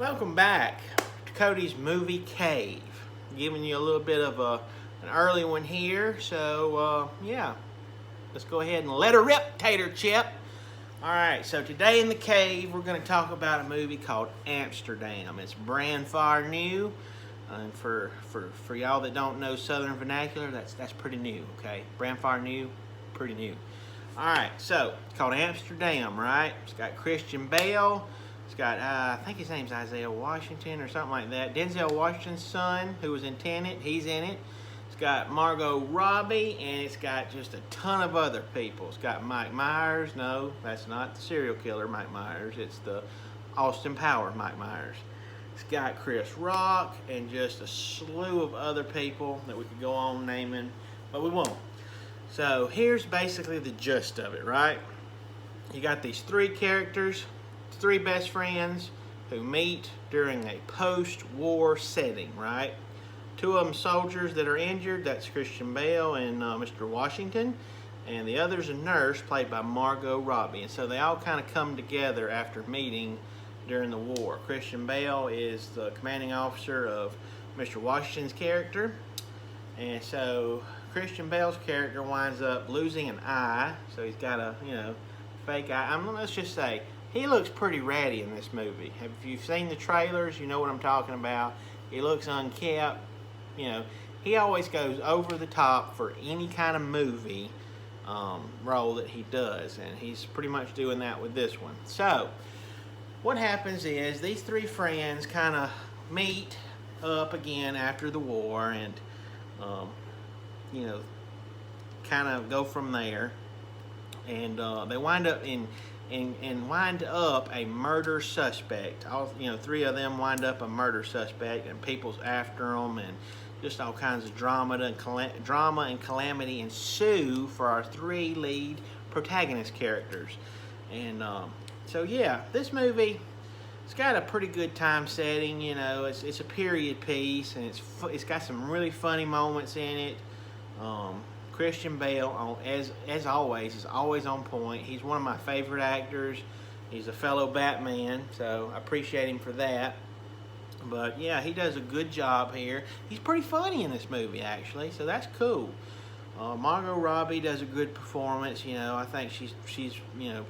Welcome back to Cody's Movie Cave. Giving you a little bit of an early one here. So, yeah, let's go ahead and let her rip, Tater Chip. Alright, so today in the cave, we're going to talk about a movie called Amsterdam. It's brand far new. And for y'all that don't know Southern vernacular, that's pretty new, okay? Brand far new, pretty new. Alright, so, it's called Amsterdam, right? It's got Christian Bale. It's got, I think his name's Isaiah Washington or something like that. Denzel Washington's son, who was in Tenet, he's in it. It's got Margot Robbie, and it's got just a ton of other people. It's got Mike Myers. No, that's not the serial killer Mike Myers. It's the Austin Powers Mike Myers. It's got Chris Rock and just a slew of other people that we could go on naming, but we won't. So here's basically the gist of it, right? You got these three characters, three best friends who meet during a post-war setting, right? Two of them soldiers that are injured, that's Christian Bale and Mr. Washington, and the other's a nurse played by Margot Robbie. And so they all kind of come together after meeting during the war. Christian Bale is the commanding officer of Mr. Washington's character, and so Christian Bale's character winds up losing an eye, so he's got a, fake eye. Let's just say, he looks pretty ratty in this movie. If you've seen the trailers, you know what I'm talking about. He looks unkempt. He always goes over the top for any kind of movie role that he does, and he's pretty much doing that with this one. So, what happens is these three friends kind of meet up again after the war, and kind of go from there, and they wind up wind up a murder suspect. Three of them wind up a murder suspect, and people's after them, and just all kinds of drama and calamity ensue for our three lead protagonist characters. And so yeah, this movie, it's got a pretty good time setting. It's a period piece, and it's got some really funny moments in it. Christian Bale, as always, is always on point. He's one of my favorite actors. He's a fellow Batman, so I appreciate him for that. But yeah, he does a good job here. He's pretty funny in this movie, actually, so that's cool. Margot Robbie does a good performance. I think she's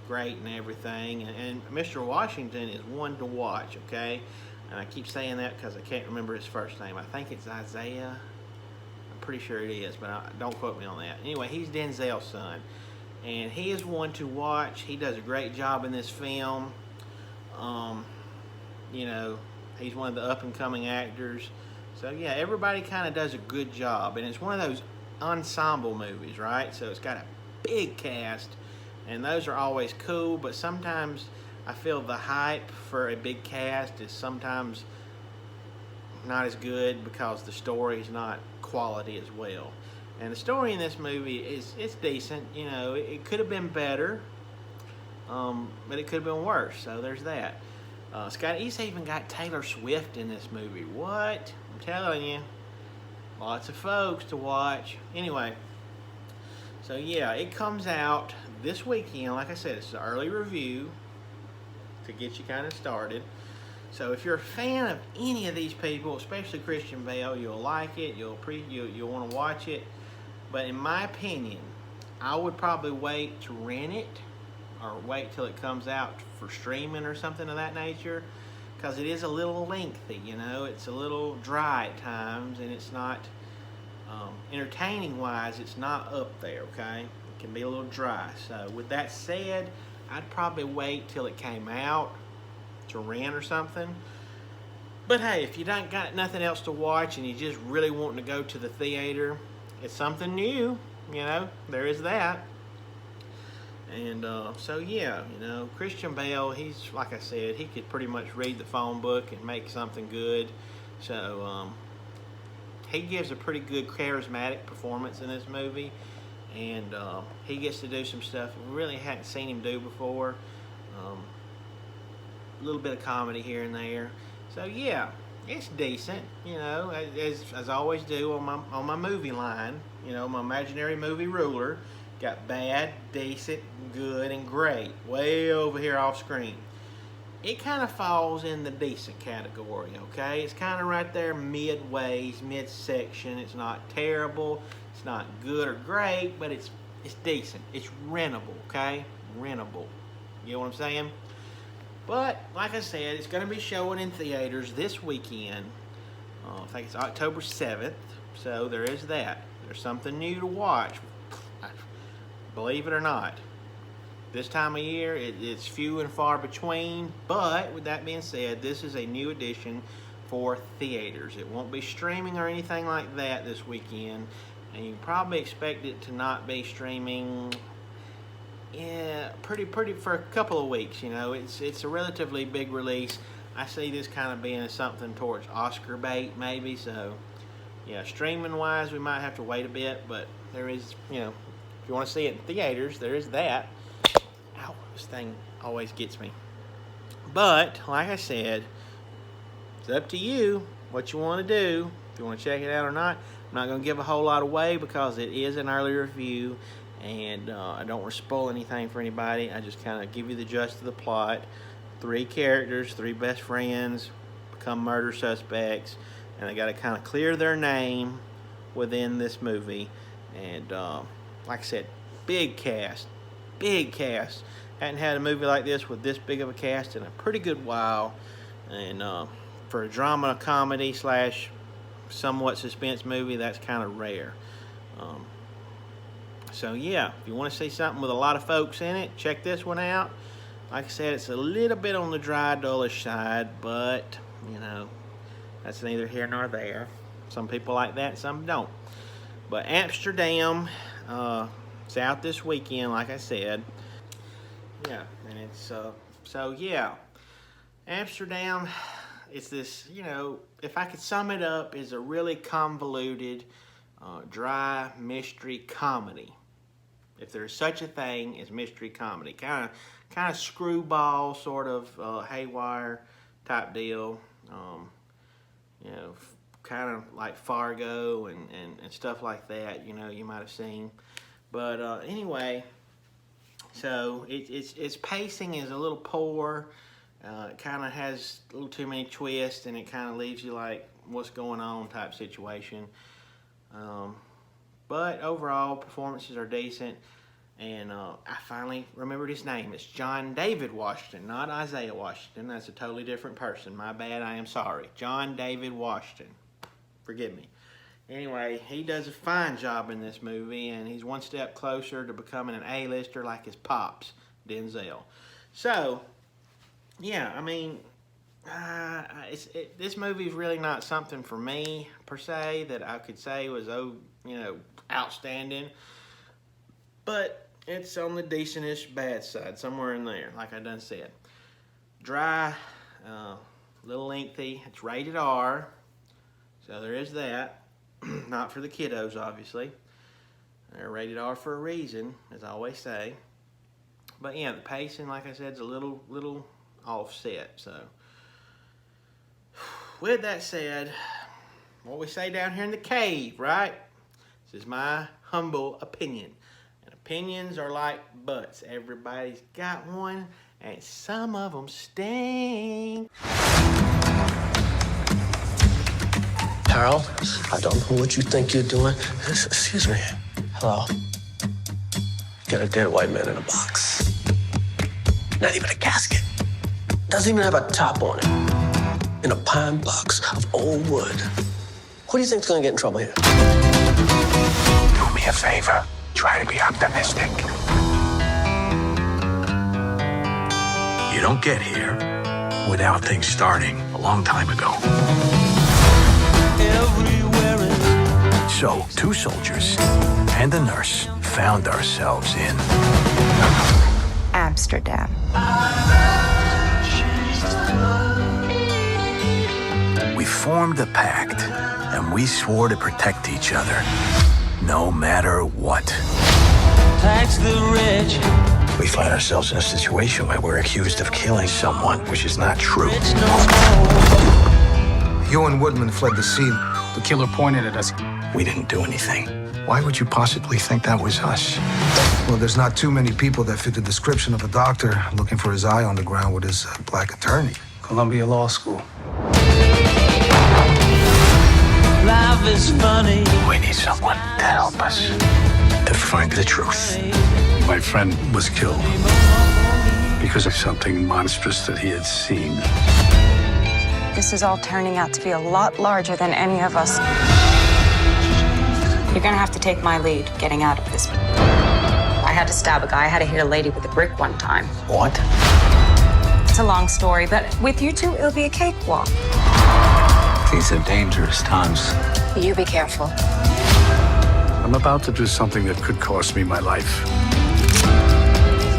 great and everything. And Mr. Washington is one to watch, okay? And I keep saying that because I can't remember his first name. I think it's Isaiah. Pretty sure it is, but don't quote me on that. Anyway, he's Denzel's son, and he is one to watch. He does a great job in this film. He's one of the up-and-coming actors. So yeah, everybody kind of does a good job, and it's one of those ensemble movies, right? So it's got a big cast, and those are always cool, but sometimes I feel the hype for a big cast is sometimes not as good because the story is not quality as well. And the story in this movie it's decent. It could have been better, but it could have been worse. So there's that. He's even got Taylor Swift in this movie. What? I'm telling you, lots of folks to watch. Anyway, so yeah, it comes out this weekend. Like I said, it's an early review to get you kind of started. So if you're a fan of any of these people, especially Christian Bale, you'll like it. You'll want to watch it. But in my opinion, I would probably wait to rent it, or wait till it comes out for streaming or something of that nature, because it is a little lengthy. It's a little dry at times, and it's not entertaining wise. It's not up there. Okay, it can be a little dry. So with that said, I'd probably wait till it came out to rent or something. But hey, if you don't got nothing else to watch and you just really wanting to go to the theater, it's something new, there is that. And so yeah, Christian Bale, he's, like I said, he could pretty much read the phone book and make something good. So he gives a pretty good charismatic performance in this movie, and he gets to do some stuff we really hadn't seen him do before. A little bit of comedy here and there. So yeah, it's decent, as I always do on my movie line, my imaginary movie ruler. Got bad, decent, good, and great way over here off screen. it kind of falls in the decent category, okay? It's kind of right there midways, midsection. It's not terrible, it's not good or great, but it's decent. It's rentable, okay? Rentable. You know what I'm saying? But, like I said, it's going to be showing in theaters this weekend. I think it's October 7th, so there is that. There's something new to watch, believe it or not. This time of year, it's few and far between, but with that being said, this is a new edition for theaters. It won't be streaming or anything like that this weekend, and you can probably expect it to not be streaming pretty for a couple of weeks. You know, it's a relatively big release. I see this kind of being something towards Oscar bait, maybe. So, yeah, streaming wise, we might have to wait a bit, but there is, you know, if you want to see it in theaters, there is that. Ow, this thing always gets me. But, like I said, it's up to you what you want to do. If you want to check it out or not. I'm not going to give a whole lot away because it is an early review, and I don't want to spoil anything for anybody. I just kind of give you the gist of the plot. 3 characters, 3 best friends, become murder suspects, and they got to kind of clear their name within this movie. And like I said, big cast. Hadn't had a movie like this with this big of a cast in a pretty good while. And for a drama, comedy / somewhat suspense movie, that's kind of rare. So yeah, if you want to see something with a lot of folks in it, check this one out. Like I said, it's a little bit on the dry, dullish side, but, you know, that's neither here nor there. Some people like that, some don't. But Amsterdam, it's out this weekend, like I said. Yeah, and it's, so yeah. Amsterdam, it's this, you know, if I could sum it up, is a really convoluted, dry mystery comedy. If there's such a thing as mystery comedy. Kind of screwball, sort of haywire type deal. You know, kind of like Fargo and stuff like that, you know, you might have seen. But anyway, so its pacing is a little poor. It kind of has a little too many twists, and it kind of leaves you like, what's going on type situation. But overall, performances are decent. And I finally remembered his name. It's John David Washington, not Isaiah Washington. That's a totally different person. My bad, I am sorry. John David Washington. Forgive me. Anyway, he does a fine job in this movie, and he's one step closer to becoming an A-lister like his pops, Denzel. So, yeah, I mean, this movie is really not something for me, per se, that I could say was, outstanding. But it's on the decentish bad side, somewhere in there, like I done said. Dry, a little lengthy. It's rated R, so there is that. Not for the kiddos, obviously. They're rated R for a reason, as I always say. But yeah, the pacing, like I said, is a little offset. So, with that said, what we say down here in the cave, right? This is my humble opinion. And opinions are like butts. Everybody's got one, and some of them stink. Carol, I don't know what you think you're doing. Excuse me. Hello. Got a dead white man in a box. Not even a casket. Doesn't even have a top on it. In a pine box of old wood. Who do you think's gonna get in trouble here? Do me a favor. Try to be optimistic. You don't get here without things starting a long time ago. So, 2 soldiers and a nurse found ourselves in Amsterdam. We formed a pact, and we swore to protect each other, no matter what. Tax the rich. We find ourselves in a situation where we're accused of killing someone, which is not true. Rich no more. You and Woodman fled the scene. The killer pointed at us. We didn't do anything. Why would you possibly think that was us? Well, there's not too many people that fit the description of a doctor looking for his eye on the ground with his black attorney. Columbia Law School. Life is funny. We need someone to help us to find the truth. My friend was killed because of something monstrous that he had seen. This is all turning out to be a lot larger than any of us. You're gonna have to take my lead getting out of this. I had to stab a guy. I had to hit a lady with a brick one time. What? It's a long story, but with you two, it'll be a cakewalk. These are dangerous times. You be careful. I'm about to do something that could cost me my life.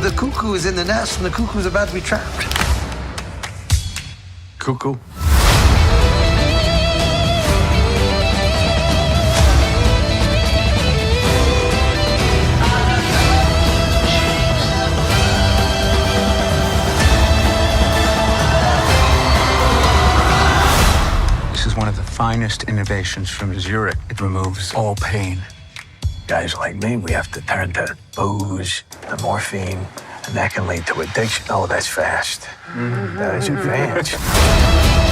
The cuckoo is in the nest, and the cuckoo's about to be trapped. Cuckoo? This is one of the finest innovations from Zurich. It removes all pain. Guys like me, we have to turn to booze, to morphine, and that can lead to addiction. Oh, that's fast. That is advanced.